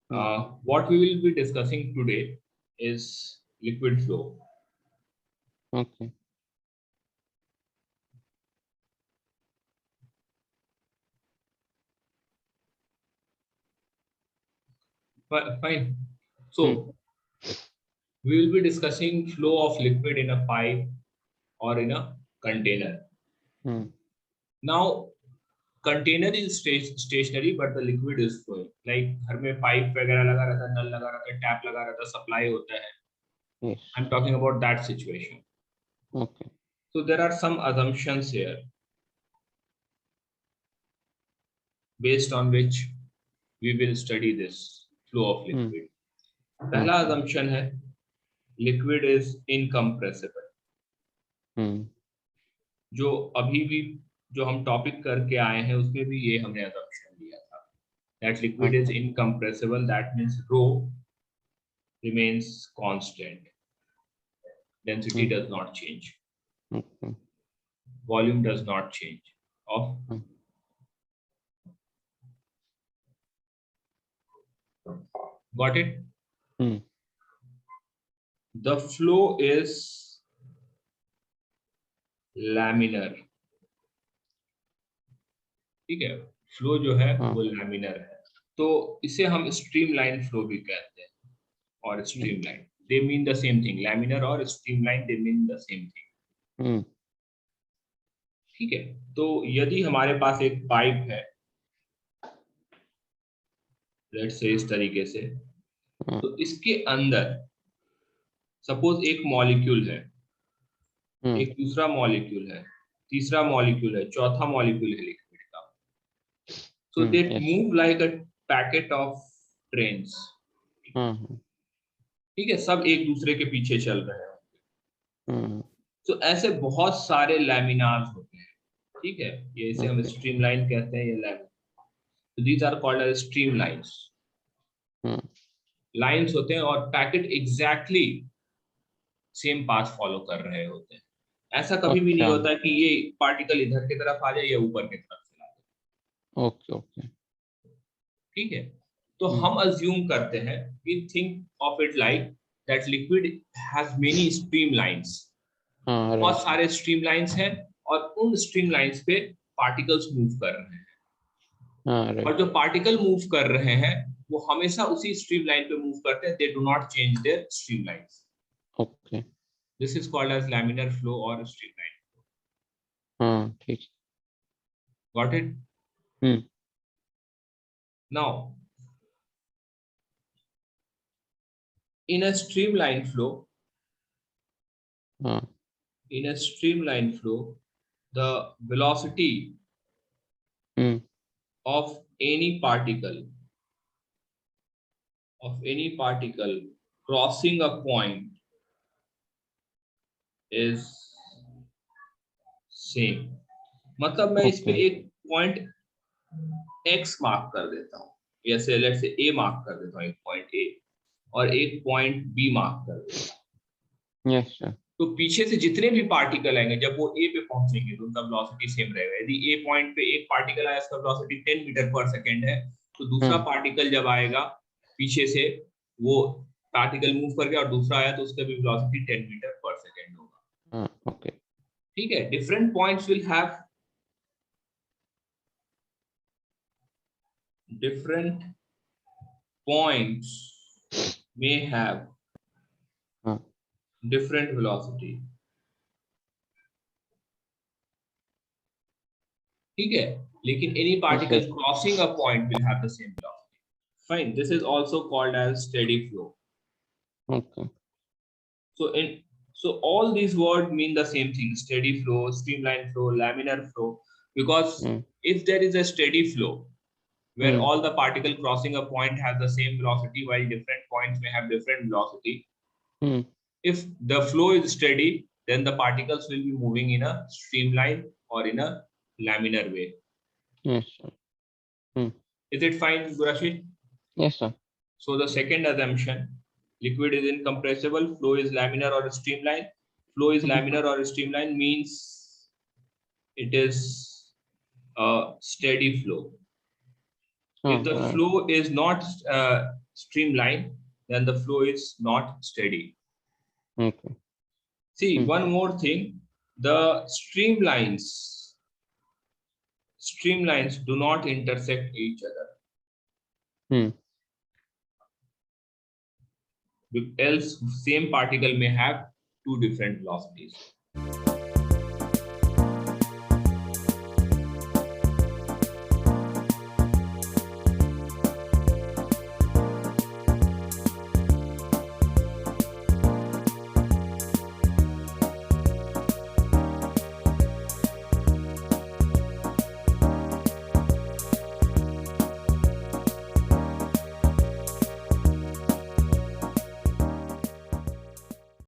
What we will be discussing today is liquid flow. Okay. Fine. So we will be discussing flow of liquid in a pipe or in a container. Now, container is stationary, but the liquid is flowing. Like घर में pipe वगैरह लगा रहता है, नल लगा रहता है, tap लगा रहता है, supply होता है. Yes. I'm talking about that situation. Okay. So there are some assumptions here based on which we will study this flow of liquid. पहला assumption है liquid is incompressible. जो अभी भी जो हम टॉपिक करके आए हैं उसमें भी ये हमने assumption लिया था that liquid is incompressible. That means rho remains constant. Density does not change. Volume does not change. Got it? The flow is laminar. ठीक है, फ्लो जो है वो लैमिनर है, तो इसे हम स्ट्रीमलाइन फ्लो भी कहते हैं और streamline, they mean the same thing. Laminar और streamline they mean the same thing. ठीक है, तो यदि हमारे पास एक पाइप है, लेट्स से इस तरीके से, तो इसके अंदर सपोज एक मॉलिक्यूल है, एक दूसरा मॉलिक्यूल है, तीसरा मॉलिक्यूल है, चौथा मॉलिक्यूल है लिक्विड का. So they move like a packet of trains. ठीक है, सब एक दूसरे के पीछे चल रहे हैं. तो ऐसे बहुत सारे लैमिनार्स होते हैं. ठीक है, ये इसे हम स्ट्रीमलाइन कहते हैं, ये laminar. So these are called as streamlines. Lines होते हैं और packet exactly same path follow कर रहे होते हैं. ऐसा कभी भी नहीं होता कि ये पार्टिकल इधर की तरफ आ जाए या ऊपर की तरफ चला जाए. ओके. ठीक है, तो हम अज्यूम करते हैं, we think of it like that liquid has many streamlines. बहुत सारे streamlines हैं और उन streamlines पे particles move कर रहे हैं. और जो particle move कर रहे हैं वो हमेशा उसी streamline पे move करते हैं. They do not change their streamlines. Okay. This is called as laminar flow or streamline flow. ठीक. Got it? Now, in a streamline flow, the velocity of any particle crossing a point is same. मतलब मैं इस पे एक point x mark कर देता हूँ, जैसे लेट्स से a मार्क कर देता हूँ, एक पॉइंट a और एक पॉइंट b मार्क कर देता हूँ. Yes sir. तो पीछे से जितने भी पार्टिकल आएंगे जब वो a पे पहुंचेंगे तो उनका वेलोसिटी सेम रहेगा. यदि a पॉइंट पे एक पार्टिकल आया, उसका वेलोसिटी 10 मीटर पर सेकंड है, तो दूसरा पार्टिकल जब आएगा पीछे से, वो पार्टिकल मूव कर गया और दूसरा आया तो उसका भी वेलोसिटी 10 मीटर पर सेकंड होगा. ओके. ठीक है, different points will have different points may have different velocity. ठीक है, लेकिन any particle crossing a point will have the same velocity. Fine, this is also called as steady flow. Okay. So all these words mean the same thing: steady flow, streamline flow, laminar flow. Because if there is a steady flow where all the particle crossing a point have the same velocity while different points may have different velocity, if the flow is steady, then the particles will be moving in a streamline or in a laminar way. Yes sir. Is it fine, Gurashit? Yes sir. So the second assumption, liquid is incompressible, flow is laminar or streamline. Flow is laminar or streamline means it is a steady flow. If the flow is not streamline, then the flow is not steady. Okay. See, one more thing, the streamlines do not intersect each other. Else, same particle may have two different velocities.